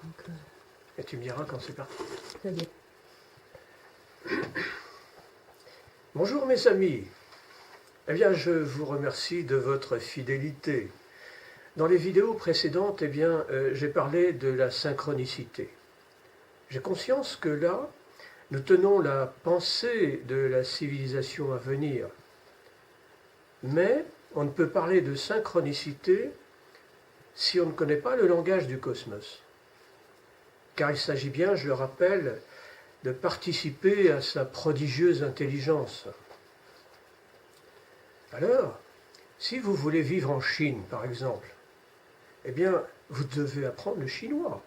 Donc, Et tu me diras quand c'est parti. très bien. Bonjour mes amis. Eh bien, je vous remercie de votre fidélité. Dans les vidéos précédentes, j'ai parlé de la synchronicité. J'ai conscience que là, nous tenons la pensée de la civilisation à venir. Mais on ne peut parler de synchronicité si on ne connaît pas le langage du cosmos. Car il s'agit bien, je le rappelle, de participer à sa prodigieuse intelligence. Alors, si vous voulez vivre en Chine, par exemple, eh bien, vous devez apprendre le chinois.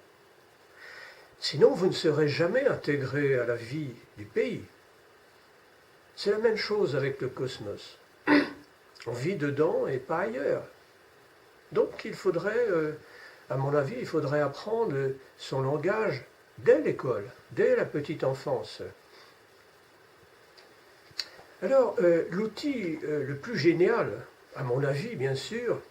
Sinon, vous ne serez jamais intégré à la vie du pays. C'est la même chose avec le cosmos. On vit dedans et pas ailleurs. Donc, à mon avis, il faudrait apprendre son langage dès l'école, dès la petite enfance. Alors, l'outil le plus génial, à mon avis, bien sûr,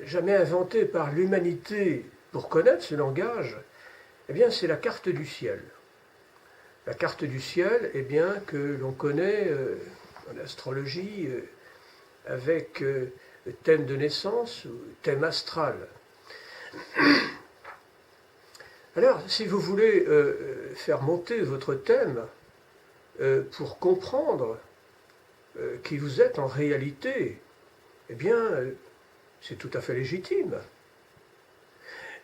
jamais inventé par l'humanité pour connaître ce langage, c'est la carte du ciel. La carte du ciel, que l'on connaît en astrologie avec thème de naissance ou thème astral. Alors, si vous voulez faire monter votre thème pour comprendre qui vous êtes en réalité, c'est tout à fait légitime.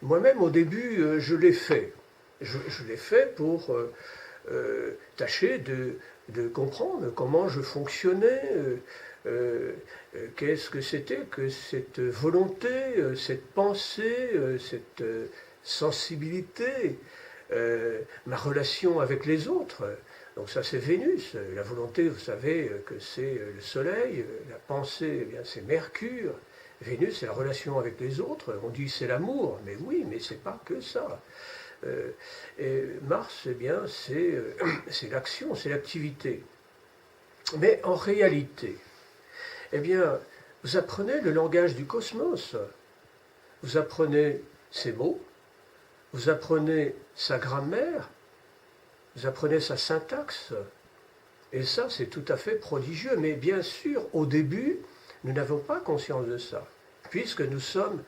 Moi-même, au début, je l'ai fait. Je l'ai fait pour tâcher de comprendre comment je fonctionnais, qu'est-ce que c'était que cette volonté, cette pensée, cette sensibilité, ma relation avec les autres. Donc ça c'est Vénus, la volonté vous savez que c'est le soleil, la pensée c'est Mercure, Vénus c'est la relation avec les autres, on dit c'est l'amour, mais oui, mais c'est pas que ça. Et Mars c'est l'action, c'est l'activité. Mais en réalité, vous apprenez le langage du cosmos, vous apprenez ses mots, vous apprenez sa grammaire, vous apprenez sa syntaxe, et ça c'est tout à fait prodigieux. Mais bien sûr, au début, nous n'avons pas conscience de ça, puisque nous sommes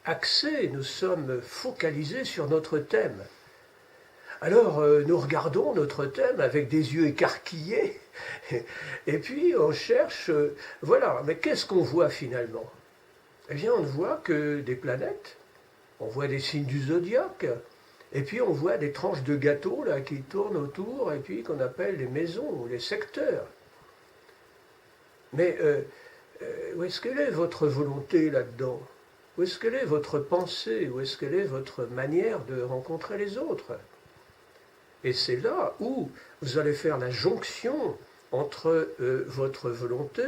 axés, nous sommes focalisés sur notre thème. Alors nous regardons notre thème avec des yeux écarquillés, et puis on cherche, voilà, mais qu'est-ce qu'on voit finalement? On ne voit que des planètes, on voit des signes du zodiaque, et puis on voit des tranches de gâteau là, qui tournent autour, et puis qu'on appelle les maisons ou les secteurs. Mais où est-ce qu'elle est votre volonté là-dedans? Où est-ce qu'elle est votre pensée? Où est-ce qu'elle est votre manière de rencontrer les autres? Et c'est là où vous allez faire la jonction entre votre volonté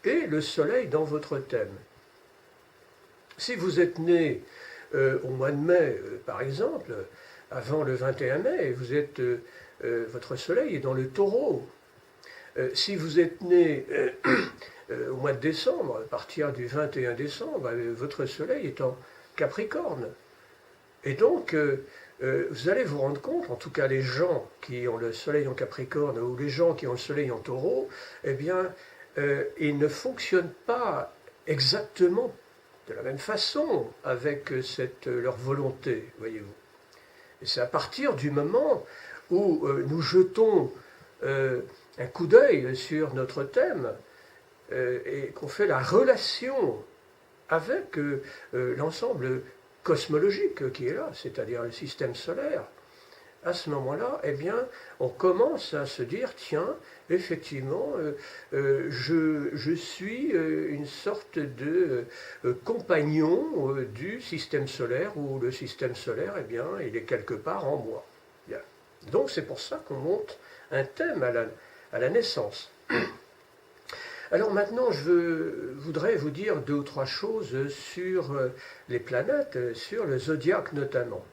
et le soleil dans votre thème. Si vous êtes né au mois de mai, par exemple, avant le 21 mai, votre soleil est dans le taureau. Si vous êtes né au mois de décembre, à partir du 21 décembre, votre soleil est en Capricorne. Et donc, vous allez vous rendre compte, en tout cas les gens qui ont le soleil en Capricorne ou les gens qui ont le soleil en taureau, ils ne fonctionnent pas exactement de la même façon avec leur volonté, voyez-vous. Et c'est à partir du moment où nous jetons un coup d'œil sur notre thème et qu'on fait la relation avec l'ensemble cosmologique qui est là, c'est-à-dire le système solaire, à ce moment-là, on commence à se dire, tiens, effectivement, je suis une sorte de compagnon du système solaire, où le système solaire, il est quelque part en moi. Bien. Donc c'est pour ça qu'on monte un thème à la naissance. Alors maintenant, je voudrais vous dire 2 ou 3 choses sur les planètes, sur le zodiaque notamment.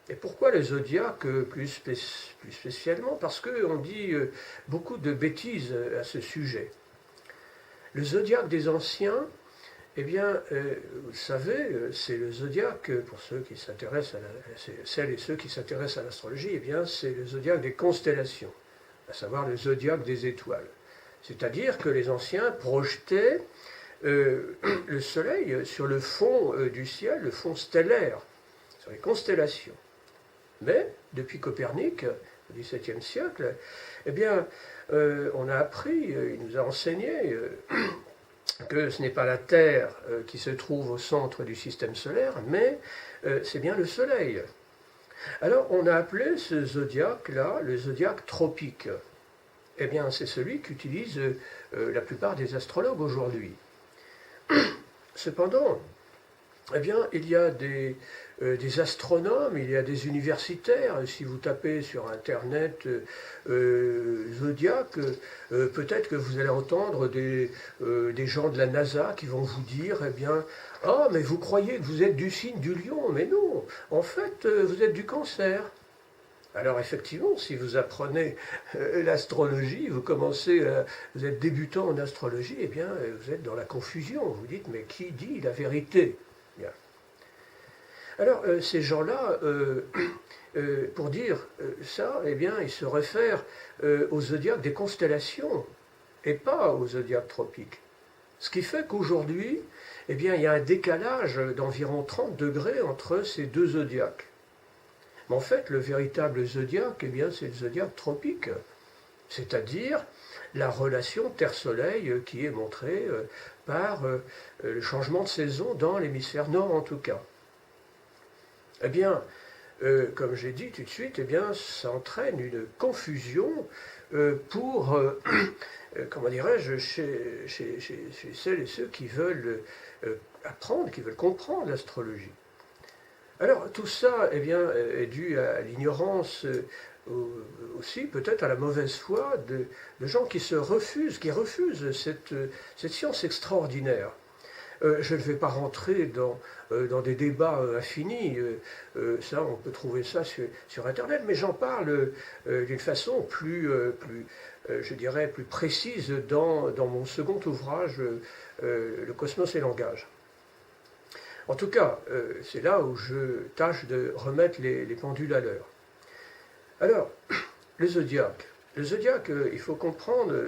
Et pourquoi le zodiaque plus spécialement? Parce qu'on dit beaucoup de bêtises à ce sujet. Le zodiaque des anciens Eh bien, vous le savez, c'est le zodiaque, pour ceux qui s'intéressent celles et ceux qui s'intéressent à l'astrologie, eh bien, c'est le zodiaque des constellations, à savoir le zodiaque des étoiles. C'est-à-dire que les anciens projetaient le Soleil sur le fond du ciel, le fond stellaire, sur les constellations. Mais, depuis Copernic, au XVIIe siècle, eh bien, on a appris, il nous a enseigné que ce n'est pas la Terre qui se trouve au centre du système solaire, mais c'est bien le Soleil. Alors, on a appelé ce zodiaque-là le zodiaque tropique. Eh bien, c'est celui qu'utilisent la plupart des astrologues aujourd'hui. Cependant, eh bien, il y a des astronomes, il y a des universitaires. Si vous tapez sur Internet zodiaque, peut-être que vous allez entendre des gens de la NASA qui vont vous dire, eh bien, ah, mais vous croyez que vous êtes du signe du lion, mais non, en fait, vous êtes du cancer. Alors effectivement, si vous apprenez l'astrologie, vous êtes débutant en astrologie, eh bien, vous êtes dans la confusion. Vous dites, mais qui dit la vérité? Bien. Alors, ces gens-là, pour dire ça, eh bien, ils se réfèrent au zodiaque des constellations et pas au zodiaque tropique. Ce qui fait qu'aujourd'hui, eh bien, il y a un décalage d'environ 30 degrés entre ces deux zodiaques. Mais en fait, le véritable zodiaque, eh bien, c'est le zodiaque tropique, c'est-à-dire la relation Terre-Soleil qui est montrée par le changement de saison dans l'hémisphère nord en tout cas. Eh bien, comme j'ai dit tout de suite, eh bien, ça entraîne une confusion pour, comment dirais-je, chez celles et ceux qui veulent apprendre, qui veulent comprendre l'astrologie. Alors, tout ça eh bien, est dû à l'ignorance, aussi peut-être à la mauvaise foi de gens qui refusent cette science extraordinaire. Je ne vais pas rentrer dans des débats infinis, ça on peut trouver ça sur Internet, mais j'en parle d'une façon je dirais, plus précise dans mon second ouvrage, Le Cosmos et Langage. En tout cas, c'est là où je tâche de remettre les pendules à l'heure. Alors, le zodiaque. Le zodiaque, il faut comprendre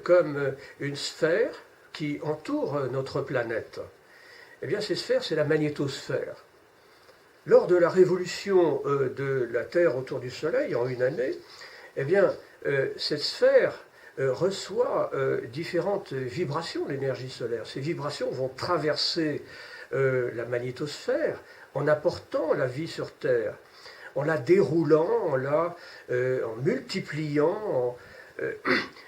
comme une sphère qui entoure notre planète. Eh bien, ces sphères, c'est la magnétosphère. Lors de la révolution de la Terre autour du Soleil, en une année, eh bien, cette sphère reçoit différentes vibrations de l'énergie solaire. Ces vibrations vont traverser la magnétosphère en apportant la vie sur Terre, en la déroulant, en multipliant,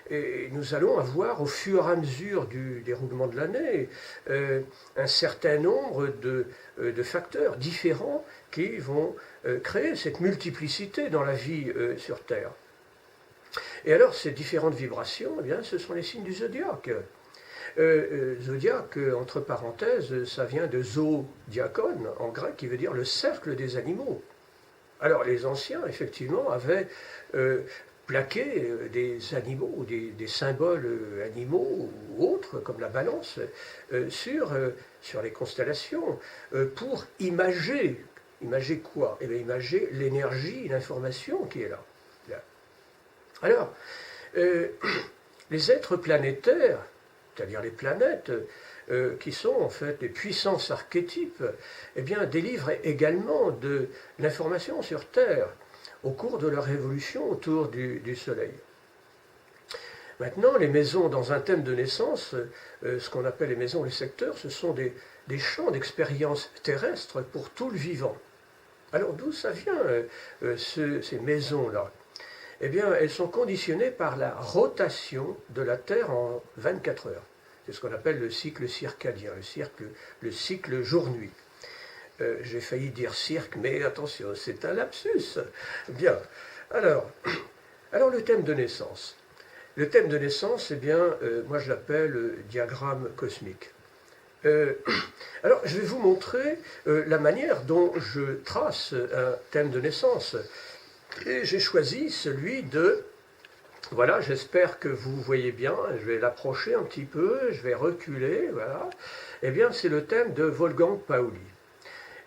et nous allons avoir au fur et à mesure du déroulement de l'année un certain nombre de facteurs différents qui vont créer cette multiplicité dans la vie sur Terre. Et alors ces différentes vibrations, eh bien, ce sont les signes du zodiaque. Zodiaque, entre parenthèses, ça vient de zodiakon en grec, qui veut dire le cercle des animaux. Alors les anciens, effectivement, avaient plaqué des animaux, ou des symboles animaux ou autres, comme la balance, sur les constellations, pour imager. Imager quoi? Eh bien, imager l'énergie, l'information qui est là. Alors, les êtres planétaires, c'est-à-dire les planètes, qui sont en fait des puissances archétypes, eh bien, délivrent également de l'information sur Terre au cours de leur évolution autour du Soleil. Maintenant, les maisons dans un thème de naissance, ce qu'on appelle les maisons, les secteurs, ce sont des champs d'expérience terrestre pour tout le vivant. Alors d'où ça vient, ces maisons-là? Eh bien, elles sont conditionnées par la rotation de la Terre en 24 heures. C'est ce qu'on appelle le cycle circadien, le cycle jour-nuit. J'ai failli dire cirque, mais attention, c'est un lapsus. Bien. Alors le thème de naissance. Le thème de naissance, eh bien, moi je l'appelle diagramme cosmique. Alors, je vais vous montrer la manière dont je trace un thème de naissance. Et j'ai choisi celui de Voilà, j'espère que vous voyez bien. Je vais l'approcher un petit peu, je vais reculer, voilà. Eh bien, c'est le thème de Wolfgang Pauli.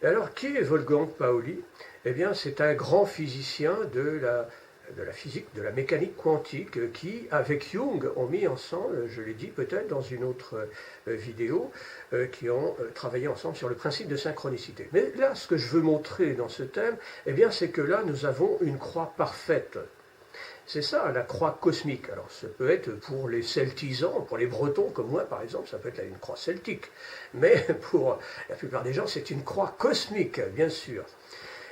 Et alors, qui est Wolfgang Pauli? Eh bien, c'est un grand physicien de la physique, de la mécanique quantique, qui, avec Jung, ont mis ensemble, je l'ai dit peut-être dans une autre vidéo, qui ont travaillé ensemble sur le principe de synchronicité. Mais là, ce que je veux montrer dans ce thème, eh bien, c'est que là, nous avons une croix parfaite. C'est ça, la croix cosmique. Alors, ça peut être pour les celtisans, pour les bretons comme moi, par exemple, ça peut être une croix celtique. Mais pour la plupart des gens, c'est une croix cosmique, bien sûr.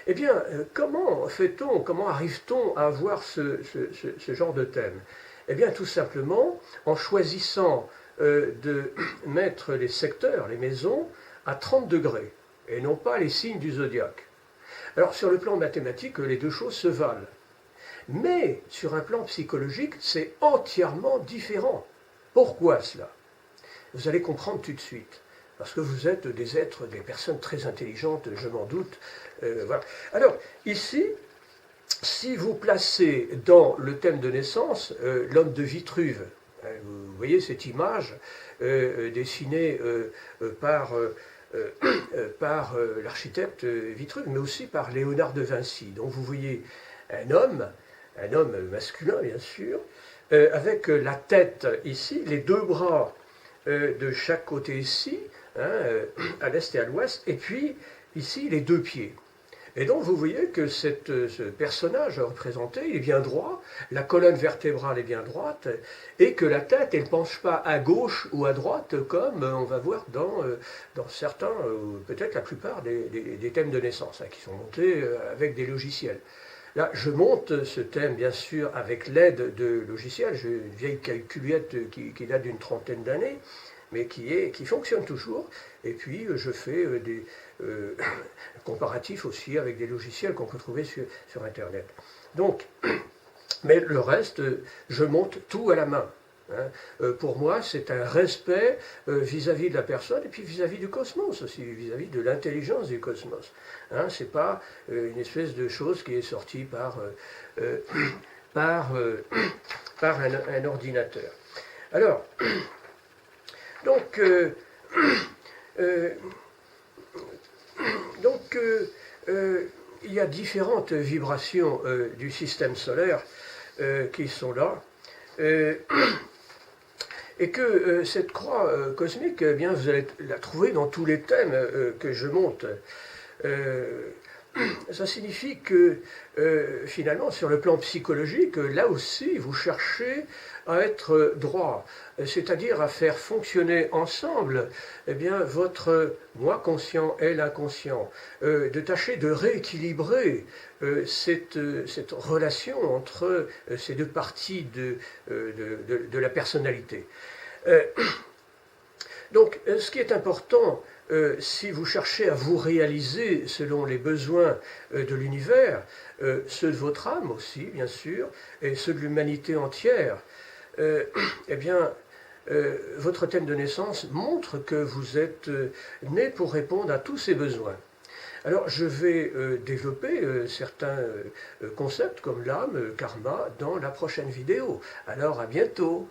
Eh bien, comment fait-on, comment arrive-t-on à avoir ce genre de thème? Eh bien, tout simplement en choisissant de mettre les secteurs, les maisons, à 30 degrés, et non pas les signes du zodiaque. Alors, sur le plan mathématique, les deux choses se valent. Mais sur un plan psychologique, c'est entièrement différent. Pourquoi cela? Vous allez comprendre tout de suite. Parce que vous êtes des êtres, des personnes très intelligentes, je m'en doute. Voilà. Alors, ici, si vous placez dans le thème de naissance l'homme de Vitruve, vous voyez cette image dessinée par l'architecte Vitruve, mais aussi par Léonard de Vinci. Donc vous voyez un homme masculin bien sûr, avec la tête ici, les deux bras de chaque côté ici, hein, à l'est et à l'ouest, et puis ici les deux pieds. Et donc vous voyez que ce personnage représenté, il est bien droit, la colonne vertébrale est bien droite, et que la tête, elle ne penche pas à gauche ou à droite, comme on va voir dans certains, peut-être la plupart des thèmes de naissance, hein, qui sont montés avec des logiciels. Là, je monte ce thème, bien sûr, avec l'aide de logiciels. J'ai une vieille calculette qui date d'une trentaine d'années, mais qui fonctionne toujours. Et puis, je fais des comparatifs aussi avec des logiciels qu'on peut trouver sur Internet. Donc, mais le reste, je monte tout à la main. Hein. Pour moi, c'est un respect vis-à-vis de la personne et puis vis-à-vis du cosmos aussi, vis-à-vis de l'intelligence du cosmos. Hein, c'est pas une espèce de chose qui est sortie par un ordinateur. Alors, donc, il y a différentes vibrations du système solaire qui sont là. Et que cette croix cosmique, eh bien, vous allez la trouver dans tous les thèmes que je monte. Ça signifie que finalement, sur le plan psychologique, là aussi, vous cherchez à être droit, c'est-à-dire à faire fonctionner ensemble eh bien, votre moi conscient et l'inconscient, de tâcher de rééquilibrer cette relation entre ces deux parties de la personnalité. Donc, ce qui est important, si vous cherchez à vous réaliser selon les besoins de l'univers, ceux de votre âme aussi, bien sûr, et ceux de l'humanité entière, eh bien, votre thème de naissance montre que vous êtes né pour répondre à tous ces besoins. Alors, je vais développer certains concepts comme l'âme, karma, dans la prochaine vidéo. Alors, à bientôt!